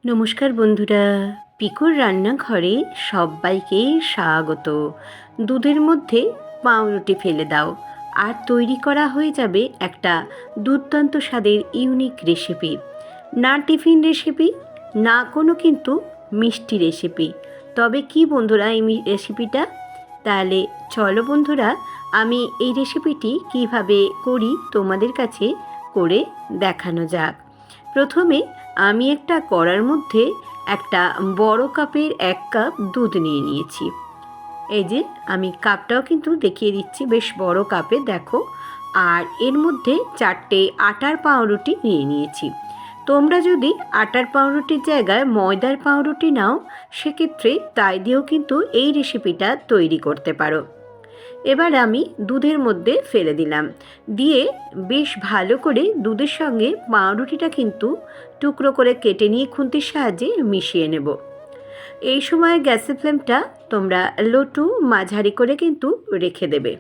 নমস্কার বন্ধুরা, পিকুর রান্নাঘরে সবাইকে স্বাগত। দুধের মধ্যে পাউরুটি ফেলে দাও আর তৈরি করা হয়ে যাবে একটা দুর্দান্ত স্বাদের ইউনিক রেসিপি। না টিফিন রেসিপি, না কোনো কিন্তু মিষ্টি রেসিপি। তবে কি বন্ধুরা এই রেসিপিটা? তাহলে চলো বন্ধুরা, আমি এই রেসিপিটি কিভাবে করি তোমাদের কাছে করে দেখানো যাক। প্রথমে আমি একটা কড়ার মধ্যে একটা বড় কাপের 1 কাপ দুধ নিয়ে নিয়েছি। এই যে আমি কাপটাও কিন্তু দেখিয়ে দিচ্ছি, বেশ বড় কাপে দেখো। আর এর মধ্যে 4টে আটার পাউরুটি নিয়ে নিয়েছি। তোমরা যদি আটার পাউরুটির জায়গায় ময়দার পাউরুটি নাও, সেক্ষেত্রে তাই দিয়েও কিন্তু এই রেসিপিটা তৈরি করতে পারো। এবার আমি দুধের মধ্যে ফেলে দিলাম, দিয়ে বেশ ভালো করে দুধের সঙ্গে পাউরুটিটা কিন্তু টুকরো করে কেটে নিয়ে খুন্তির সাহায্যে মিশিয়ে নেব। এই সময় গ্যাসের ফ্লেমটা তোমরা লো টু মাঝারি করে কিন্তু রেখে দেবে।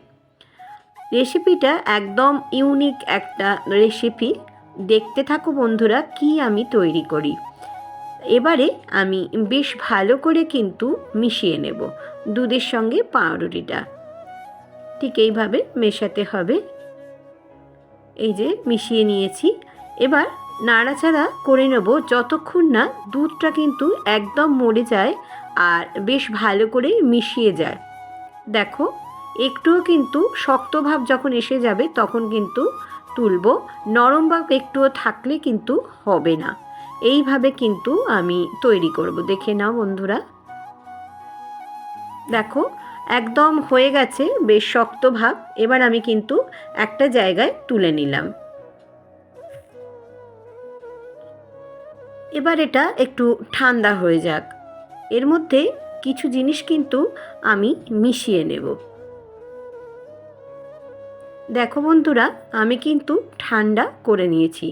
রেসিপিটা একদম ইউনিক একটা রেসিপি। দেখতে থাকো বন্ধুরা কি আমি তৈরি করি। এবারে আমি বেশ ভালো করে কিন্তু মিশিয়ে নেব দুধের সঙ্গে পাউরুটিটা। ঠিক এইভাবে মেশাতে হবে। এই যে মিশিয়ে নিয়েছি। এবার নাড়াচাড়া করে নেব যতক্ষণ না দুধটা কিন্তু একদম মরে যায় আর বেশ ভালো করে মিশিয়ে যায়। দেখো একটুও কিন্তু শক্ত ভাব যখন এসে যাবে তখন কিন্তু তুলব। নরম ভাব একটুও থাকলে কিন্তু হবে না। এইভাবে কিন্তু আমি তৈরি করব। দেখে নাও বন্ধুরা, দেখো একদম হয়ে গেছে বেশ শক্ত ভাব। এবার আমি কিন্তু একটা জায়গায় তুলে নিলাম। এবার এটা একটু ঠান্ডা হয়ে যাক। এর মধ্যে কিছু জিনিস কিন্তু আমি মিশিয়ে নেব। দেখো বন্ধুরা, আমি কিন্তু ঠান্ডা করে নিয়েছি।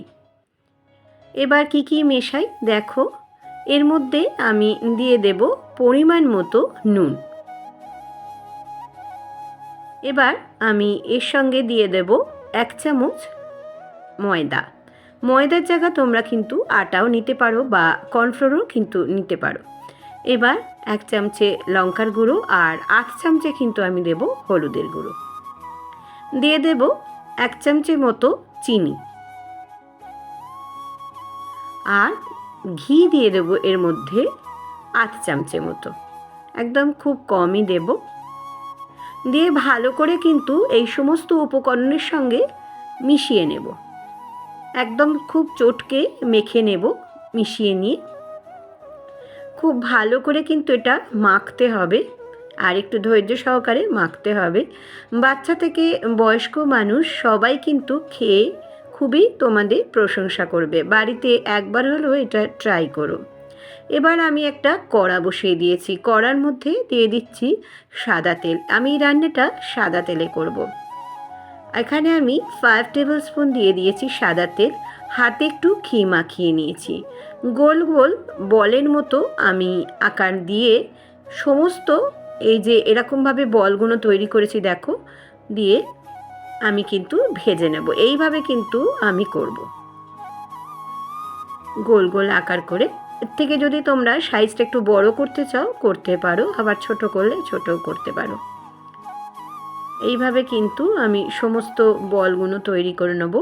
এবার কি কি মেশাই দেখো। এর মধ্যে আমি দিয়ে দেব পরিমাণ মতো নুন। এবার আমি এর সঙ্গে দিয়ে দেব 1 চামচ ময়দা। ময়দার জায়গা তোমরা কিন্তু আটাও নিতে পারো বা কর্নফ্লোরও কিন্তু নিতে পারো। এবার 1 চামচে লঙ্কার গুঁড়ো আর 8 চামচে কিন্তু আমি দেব হলুদের গুঁড়ো। দিয়ে দেব 1 চামচের মতো চিনি আর ঘি দিয়ে দেব এর মধ্যে 8 চামচের মতো। একদম খুব কমই দেব। দিয়ে ভালো করে কিন্তু এই সমস্ত উপকরণের সঙ্গে মিশিয়ে নেব। একদম খুব চটকে মেখে নেব। মিশিয়ে নিয়ে খুব ভালো করে কিন্তু এটা মাখতে হবে আর একটু ধৈর্য সহকারে মাখতে হবে। বাচ্চা থেকে বয়স্ক মানুষ সবাই কিন্তু খেয়ে খুবই তোমাদের প্রশংসা করবে। বাড়িতে একবার হলেও এটা ট্রাই করো। এবার আমি একটা কড়া বসিয়ে দিয়েছি। কড়ার মধ্যে দিয়ে দিচ্ছি সাদা তেল। আমি এই রান্নাটা সাদা তেলে করব। এখানে আমি 5 টেবিল স্পুন দিয়ে দিয়েছি সাদা তেল। হাতে একটু ঘি মাখিয়ে নিয়েছি। গোল গোল বলের মতো আমি আকার দিয়ে সমস্ত এই যে এরকমভাবে বলগুলো তৈরি করেছি দেখো, দিয়ে আমি কিন্তু ভেজে নেব। এইভাবে কিন্তু আমি করব, গোল গোল আকার করে। এর থেকে যদি তোমরা সাইজটা একটু বড় করতে চাও করতে পারো, আবার ছোট করলে ছোটও করতে পারো। এইভাবে কিন্তু আমি সমস্ত বলগুলো তৈরি করে নেব।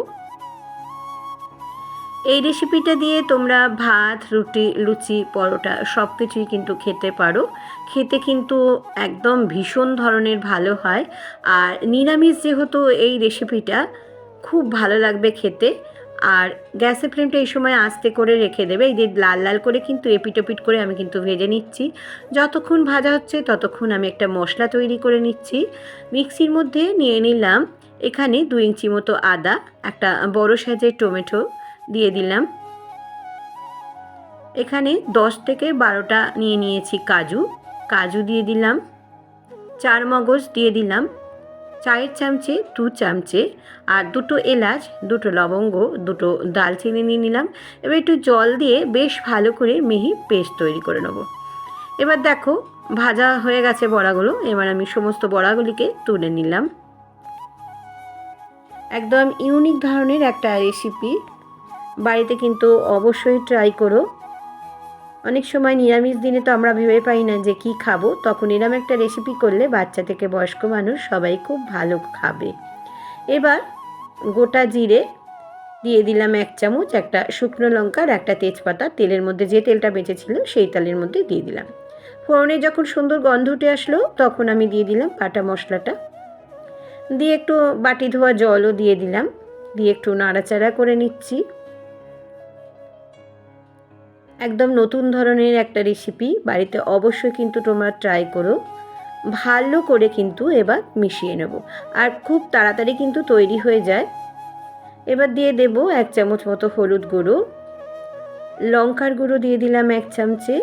এই রেসিপিটা দিয়ে তোমরা ভাত, রুটি, লুচি, পরোটা সব কিছুই কিন্তু খেতে পারো। খেতে কিন্তু একদম ভীষণ ধরনের ভালো হয়। আর নিরামিষ যেহেতু এই রেসিপিটা খুব ভালো লাগবে খেতে। আর গ্যাসের ফ্লেমটা এই সময় আস্তে করে রেখে দেবে। এই যে লাল লাল করে কিন্তু এপিট ওপিট করে আমি কিন্তু ভেজে নিচ্ছি। যতক্ষণ ভাজা হচ্ছে ততক্ষণ আমি একটা মশলা তৈরি করে নিচ্ছি। মিক্সির মধ্যে নিয়ে নিলাম এখানে 2 ইঞ্চি মতো আদা, একটা বড় সাইজের টমেটো দিয়ে দিলাম। এখানে 10 থেকে 12টা নিয়ে নিয়েছি কাজু। কাজু দিয়ে দিলাম। 4 মগজ দিয়ে দিলাম। 4 চামচে 2 চামচে আর 2টো এলাচ, 2টো লবঙ্গ, 2টো দালচিনি নিয়ে নিলাম। এবার একটু জল দিয়ে বেশ ভালো করে মিহি পেস্ট তৈরি করে নেব। এবার দেখো ভাজা হয়ে গেছে বড়াগুলো। এবার আমি সমস্ত বড়াগুলিকে তুলে নিলাম। একদম ইউনিক ধরনের একটা রেসিপি, বাড়িতে কিন্তু অবশ্যই ট্রাই করো। অনেক সময় নিরামিষ দিনে তো আমরা ভেবে পাই না যে কি খাবো, তখন এরম একটা রেসিপি করলে বাচ্চা থেকে বয়স্ক মানুষ সবাই খুব ভালো খাবে। এবার গোটা জিরে দিয়ে দিলাম 1 চামচ, একটা শুকনো লঙ্কা আর একটা তেজপাতা তেলের মধ্যে, যে তেলটা বেঁচেছিল সেই তেলের মধ্যে দিয়ে দিলাম। ফোড়নে যখন সুন্দর গন্ধ উঠে আসলো তখন আমি দিয়ে দিলাম বাটা মশলাটা, দিয়ে একটু বাটি ধোয়া জলও দিয়ে দিলাম, দিয়ে একটু নাড়াচাড়া করে নিচ্ছি। একদম নতুন ধরনের একটা রেসিপি, বাড়িতে অবশ্যই কিন্তু তোমরা ট্রাই করো। ভালো করে কিন্তু এবার মিশিয়ে নেব, আর খুব তাড়াতাড়ি কিন্তু তৈরি হয়ে যায়। এবার দিয়ে দেব 1 চামচ মতো হলুদ গুঁড়ো, লঙ্কার গুঁড়ো দিয়ে দিলাম 1 চামচে,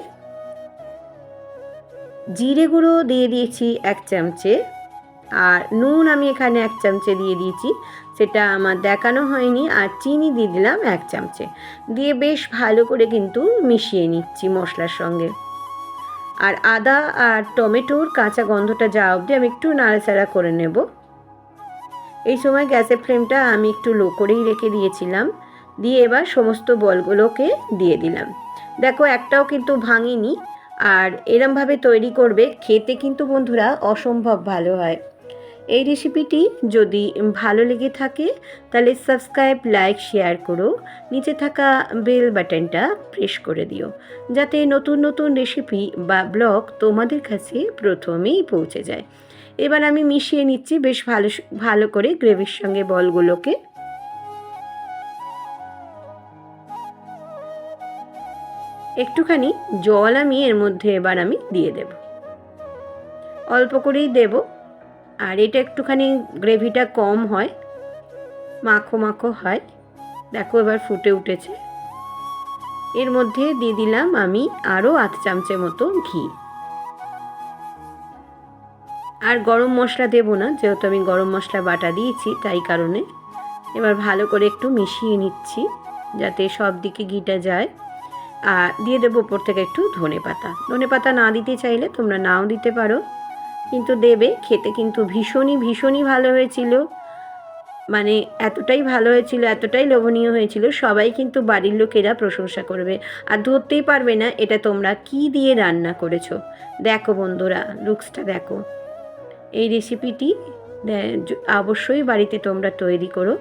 জিরে গুঁড়ো দিয়ে দিয়েছি 1 চামচে, আর নুন আমি এখানে 1 চামচে দিয়ে দিয়েছি, সেটা আমার দেখানো হয়নি। আর চিনি দিয়ে দিলাম 1 চামচে, দিয়ে বেশ ভালো করে কিন্তু মিশিয়ে নিচ্ছি মশলার সঙ্গে। আর আদা আর টমেটোর কাঁচা গন্ধটা যাওয়া অবধি আমি একটু নাড়াচাড়া করে নেব। এই সময় গ্যাসের ফ্লেমটা আমি একটু লো করেই রেখে দিয়েছিলাম। দিয়ে এবার সমস্ত বলগুলোকে দিয়ে দিলাম। দেখো একটাও কিন্তু ভাঙিনি। আর এরমভাবে তৈরি করবে, খেতে কিন্তু বন্ধুরা অসম্ভব ভালো হয়। এই রেসিপিটি যদি ভালো লেগে থাকে তাহলে সাবস্ক্রাইব, লাইক, শেয়ার করো। নিচে থাকা বেল বাটনটা প্রেস করে দিও, যাতে নতুন নতুন রেসিপি বা ব্লগ তোমাদের কাছে প্রথমেই পৌঁছে যায়। এবার আমি মিশিয়ে নিচ্ছি বেশ ভালো করে গ্রেভির সঙ্গে বলগুলোকে। একটুখানি জল আমি এর মধ্যে এবার আমি দিয়ে দেব, অল্প করেই দেব। আর এটা একটুখানি গ্রেভিটা কম হয়, মাখো মাখো হয়। দেখো এবার ফুটে উঠেছে। এর মধ্যে দিয়ে দিলাম আমি আরও 1 চামচের মতো ঘি। আর গরম মশলা দেব না, যেহেতু আমি গরম মশলা বাটা দিয়েছি তাই কারণে। এবার ভালো করে একটু মিশিয়ে নিচ্ছি যাতে সব দিকে ঘিটা যায়। আর দিয়ে দেবো ওপর থেকে একটু ধনেপাতা। ধনেপাতা না দিতে চাইলে তোমরা নাও দিতে পারো, কিন্তু দেবে। খেতে কিন্তু ভীষণই ভালো হয়েছিল। মানে এতটাই ভালো হয়েছিল, এতটাই লোভনীয় হয়েছিল, সবাই কিন্তু বাড়ির লোকেরা প্রশংসা করবে। আর ধরতেই পারবে না এটা তোমরা কি দিয়ে রান্না করেছো। দেখো বন্ধুরা, লুকসটা দেখো। এই রেসিপিটি অবশ্যই বাড়িতে তোমরা তৈরি করো।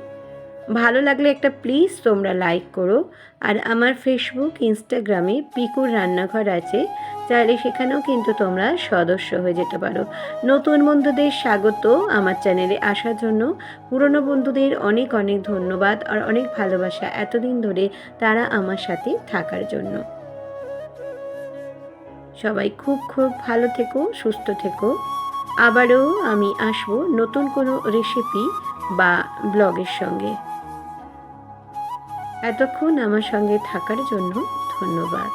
ভালো লাগলে একটা প্লিজ তোমরা লাইক করো। আর আমার ফেসবুক, ইনস্টাগ্রামে পিকুর রান্নাঘর আছে, চাইলে সেখানেও কিন্তু তোমরা সদস্য হয়ে যেতে পারো। নতুন বন্ধুদের স্বাগত আমার চ্যানেলে আসার জন্য। পুরনো বন্ধুদের অনেক অনেক ধন্যবাদ আর অনেক ভালোবাসা এতদিন ধরে তারা আমার সাথে থাকার জন্য। সবাই খুব খুব ভালো থেকো, সুস্থ থেকো। আবারও আমি আসবো নতুন কোনো রেসিপি বা ব্লগের সঙ্গে। এতক্ষণ আমার সঙ্গে থাকার জন্য ধন্যবাদ।